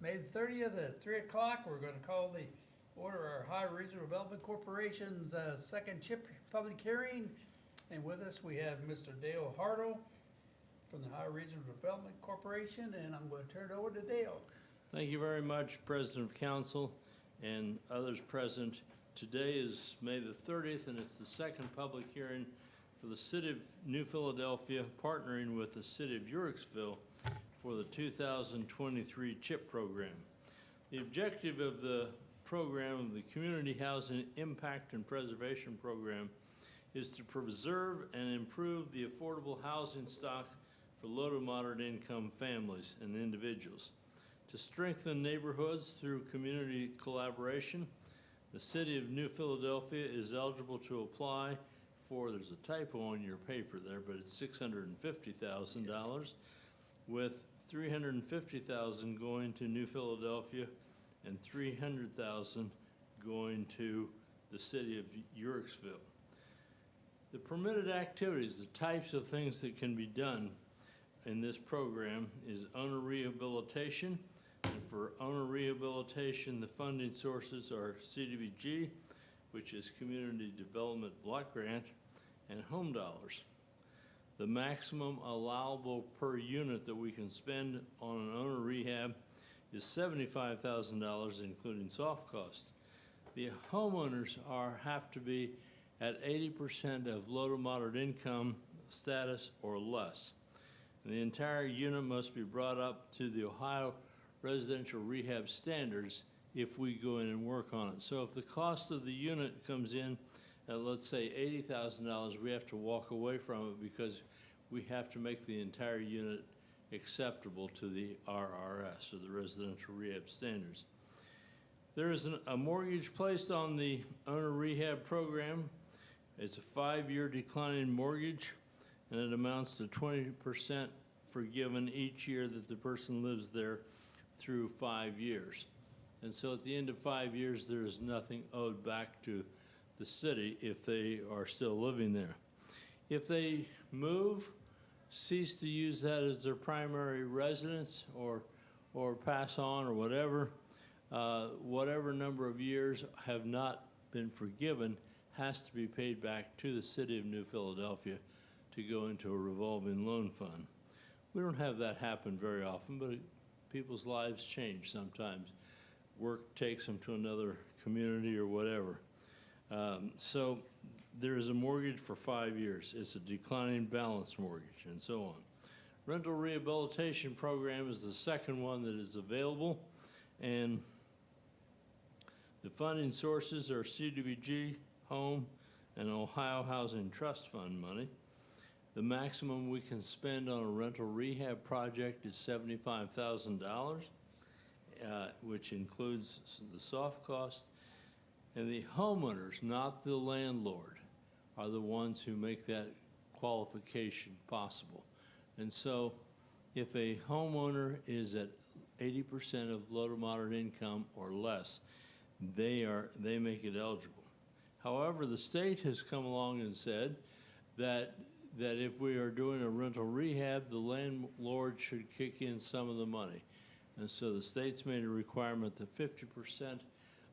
May the 30th at 3 o'clock. We're going to call the order our Ohio Regional Development Corporation's second CHIP public hearing. And with us, we have Mr. Dale Hartle from the Ohio Regional Development Corporation, and I'm going to turn it over to Dale. Thank you very much, President of Council and others present. Today is May the 30th, and it's the second public hearing for the City of New Philadelphia, partnering with the City of Yorksville for the 2023 CHIP Program. The objective of the program, the Community Housing Impact and Preservation Program, is to preserve and improve the affordable housing stock for low to moderate income families and individuals. To strengthen neighborhoods through community collaboration, the City of New Philadelphia is eligible to apply for, there's a typo on your paper there, but it's $650,000, with $350,000 going to New Philadelphia and $300,000 going to the City of Yorksville. The permitted activities, the types of things that can be done in this program is owner rehabilitation. And for owner rehabilitation, the funding sources are CDBG, which is Community Development Block Grant, and Home Dollars. The maximum allowable per unit that we can spend on an owner rehab is $75,000, including soft cost. The homeowners have to be at 80% of low to moderate income status or less. And the entire unit must be brought up to the Ohio residential rehab standards if we go in and work on it. So if the cost of the unit comes in at, let's say, $80,000, we have to walk away from it because we have to make the entire unit acceptable to the RRS, or the residential rehab standards. There is a mortgage placed on the owner rehab program. It's a 5-year declining mortgage, and it amounts to 20% forgiven each year that the person lives there through 5 years. And so at the end of 5 years, there is nothing owed back to the city if they are still living there. If they move, cease to use that as their primary residence, or pass on, or whatever number of years have not been forgiven has to be paid back to the City of New Philadelphia to go into a revolving loan fund. We don't have that happen very often, but people's lives change sometimes. Work takes them to another community or whatever. So there is a mortgage for 5 years. It's a declining balance mortgage, and so on. Rental rehabilitation program is the second one that is available, and the funding sources are CDBG, Home, and Ohio Housing Trust Fund money. The maximum we can spend on a rental rehab project is $75,000, which includes the soft cost. And the homeowners, not the landlord, are the ones who make that qualification possible. And so if a homeowner is at 80% of low to moderate income or less, they make it eligible. However, the state has come along and said that if we are doing a rental rehab, the landlord should kick in some of the money. And so the state's made a requirement that 50%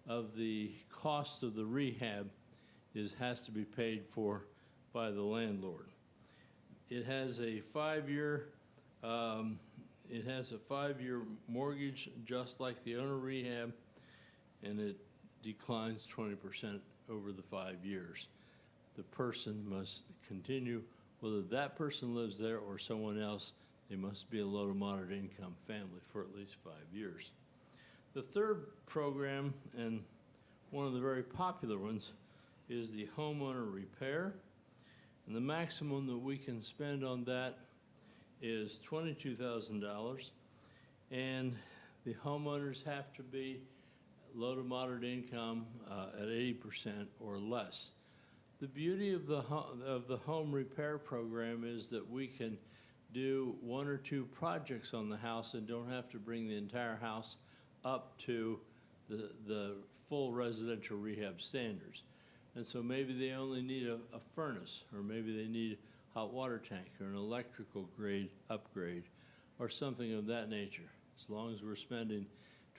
of the cost of the rehab has to be paid for by the landlord. It has a 5-year mortgage, just like the owner rehab, and it declines 20% over the 5 years. The person must continue, whether that person lives there or someone else, they must be a low to moderate income family for at least 5 years. The third program, and one of the very popular ones, is the homeowner repair. And the maximum that we can spend on that is $22,000. And the homeowners have to be low to moderate income at 80% or less. The beauty of the home repair program is that we can do 1 or 2 projects on the house and don't have to bring the entire house up to the full residential rehab standards. And so maybe they only need a furnace, or maybe they need a hot water tank or an electrical grade upgrade or something of that nature. As long as we're spending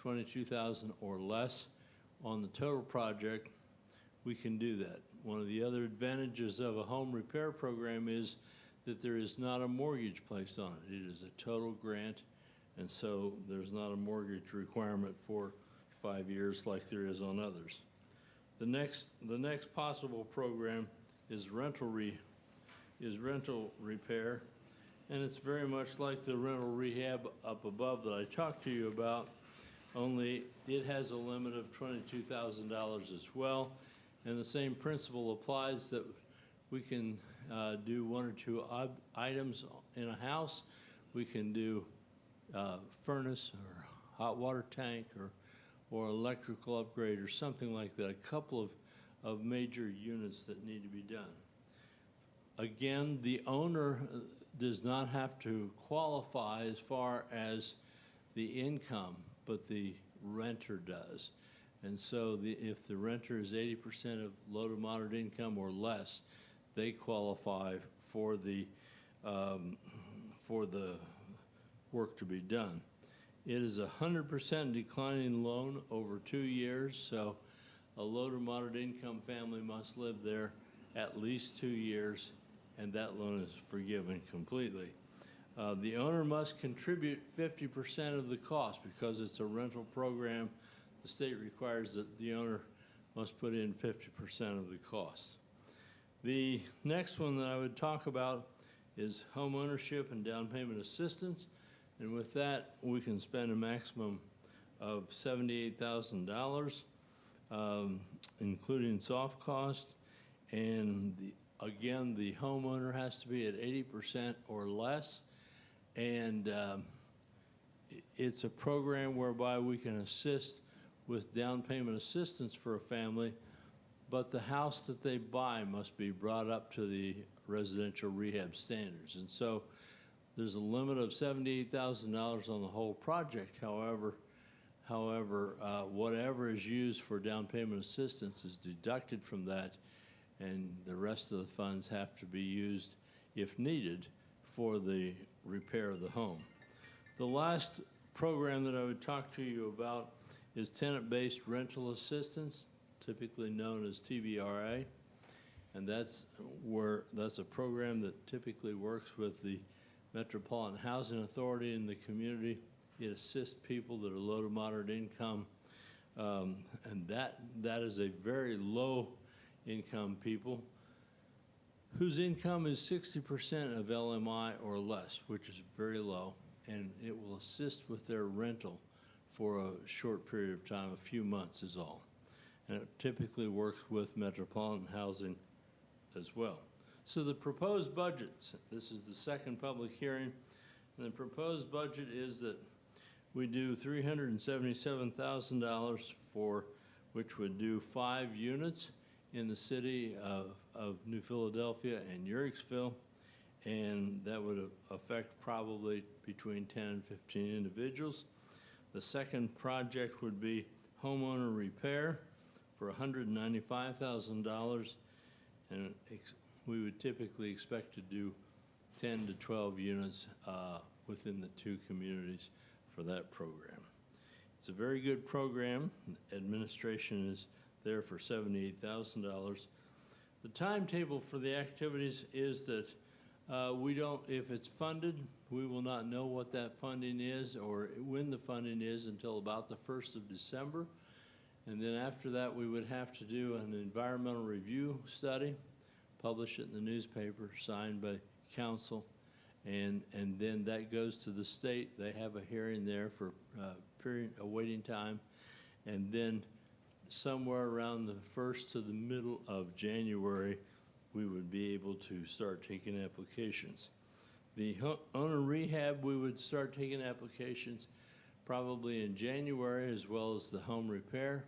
$22,000 or less on the total project, we can do that. One of the other advantages of a home repair program is that there is not a mortgage placed on it. It is a total grant, and so there's not a mortgage requirement for 5 years like there is on others. The next possible program is rental repair, and it's very much like the rental rehab up above that I talked to you about, only it has a limit of $22,000 as well, and the same principle applies that we can do one or two items in a house. We can do furnace or hot water tank or electrical upgrade or something like that, a couple of major units that need to be done. Again, the owner does not have to qualify as far as the income, but the renter does. And so if the renter is 80% of low to moderate income or less, they qualify for the work to be done. It is 100% declining loan over 2 years, so a low to moderate income family must live there at least 2 years, and that loan is forgiven completely. The owner must contribute 50% of the cost because it's a rental program. The state requires that the owner must put in 50% of the cost. The next one that I would talk about is home ownership and down payment assistance. And with that, we can spend a maximum of $78,000, including soft cost. And again, the homeowner has to be at 80% or less. And it's a program whereby we can assist with down payment assistance for a family, but the house that they buy must be brought up to the residential rehab standards. And so there's a limit of $78,000 on the whole project. However, whatever is used for down payment assistance is deducted from that, and the rest of the funds have to be used, if needed, for the repair of the home. The last program that I would talk to you about is tenant-based rental assistance, typically known as TBRA, and that's a program that typically works with the Metropolitan Housing Authority in the community. It assists people that are low to moderate income, and that is a very low income people whose income is 60% of LMI or less, which is very low, and it will assist with their rental for a short period of time, a few months is all. And it typically works with Metropolitan Housing as well. So the proposed budgets, this is the second public hearing, and the proposed budget is that we do $377,000 for, which would do 5 units in the city of New Philadelphia and Uricksville, and that would affect probably between 10 and 15 individuals. The second project would be homeowner repair for $195,000, and we would typically expect to do 10 to 12 units within the 2 communities for that program. It's a very good program. Administration is there for $78,000. The timetable for the activities is that we don't, if it's funded, we will not know what that funding is or when the funding is until about the 1st of December. And then after that, we would have to do an environmental review study, publish it in the newspaper, signed by council, and then that goes to the state. They have a hearing there for a waiting time, and then somewhere around the 1st to the middle of January, we would be able to start taking applications. The owner rehab, we would start taking applications probably in January, as well as the home repair.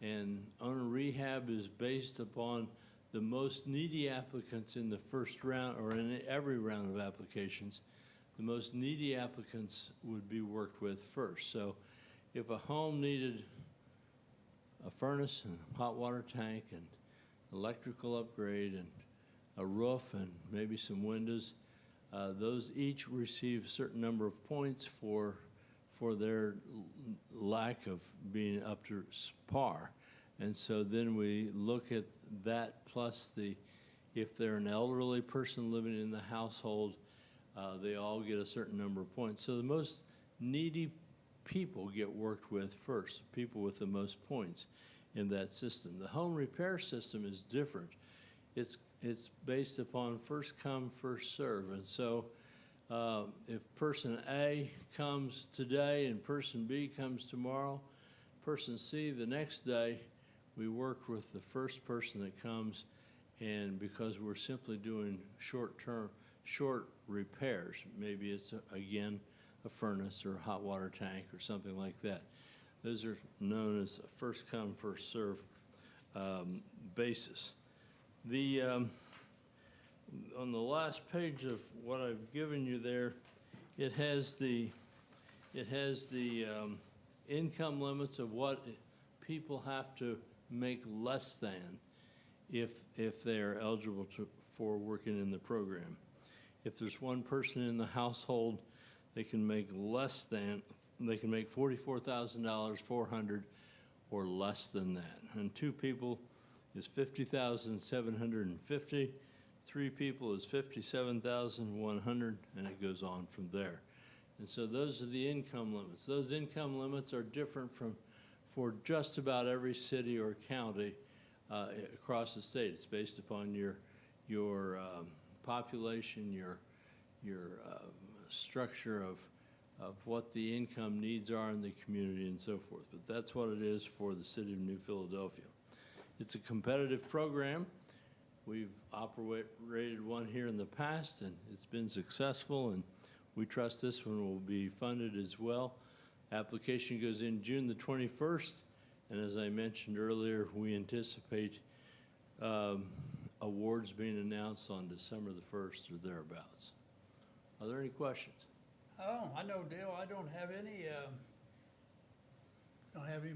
And owner rehab is based upon the most needy applicants in the first round, or in every round of applications. The most needy applicants would be worked with first. So if a home needed a furnace and a hot water tank and electrical upgrade and a roof and maybe some windows, those each receive a certain number of points for for their lack of being up to par. And so then we look at that plus if they're an elderly person living in the household, they all get a certain number of points. So the most needy people get worked with first, people with the most points in that system. The home repair system is different. It's based upon first come, first serve. And so if person A comes today and person B comes tomorrow, person C the next day, we work with the first person that comes, and because we're simply doing short repairs, maybe it's, again, a furnace or a hot water tank or something like that. Those are known as a first come, first serve basis. On the last page of what I've given you there, it has the income limits of what people have to make less than if they are eligible for working in the program. If there's one person in the household, they can make $44,400 or less than that. And two people is $50,750. 3 people is $57,100, and it goes on from there. And so those are the income limits. Those income limits are different for just about every city or county across the state. It's based upon your population, your structure of what the income needs are in the community and so forth. But that's what it is for the city of New Philadelphia. It's a competitive program. We've operated one here in the past, and it's been successful, and we trust this one will be funded as well. Application goes in June the 21st, and as I mentioned earlier, we anticipate awards being announced on December the 1st or thereabouts. Are there any questions? Oh, I know, Dale, I don't have any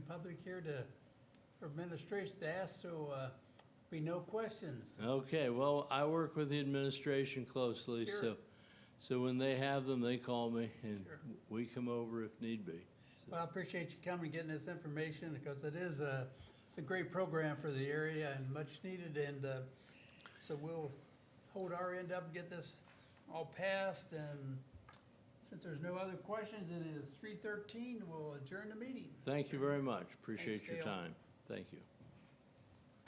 public here for administration to ask, so be no questions. Okay, well, I work with the administration closely, Sure. so when they have them, they call me, and Sure. we come over if need be. Well, I appreciate you coming and getting this information, because it's a great program for the area and much needed, and so we'll hold our end up and get this all passed, and since there's no other questions and it is 3:13, we'll adjourn the meeting. Thank you very much. Appreciate Thanks, your Dale. time. Thank you.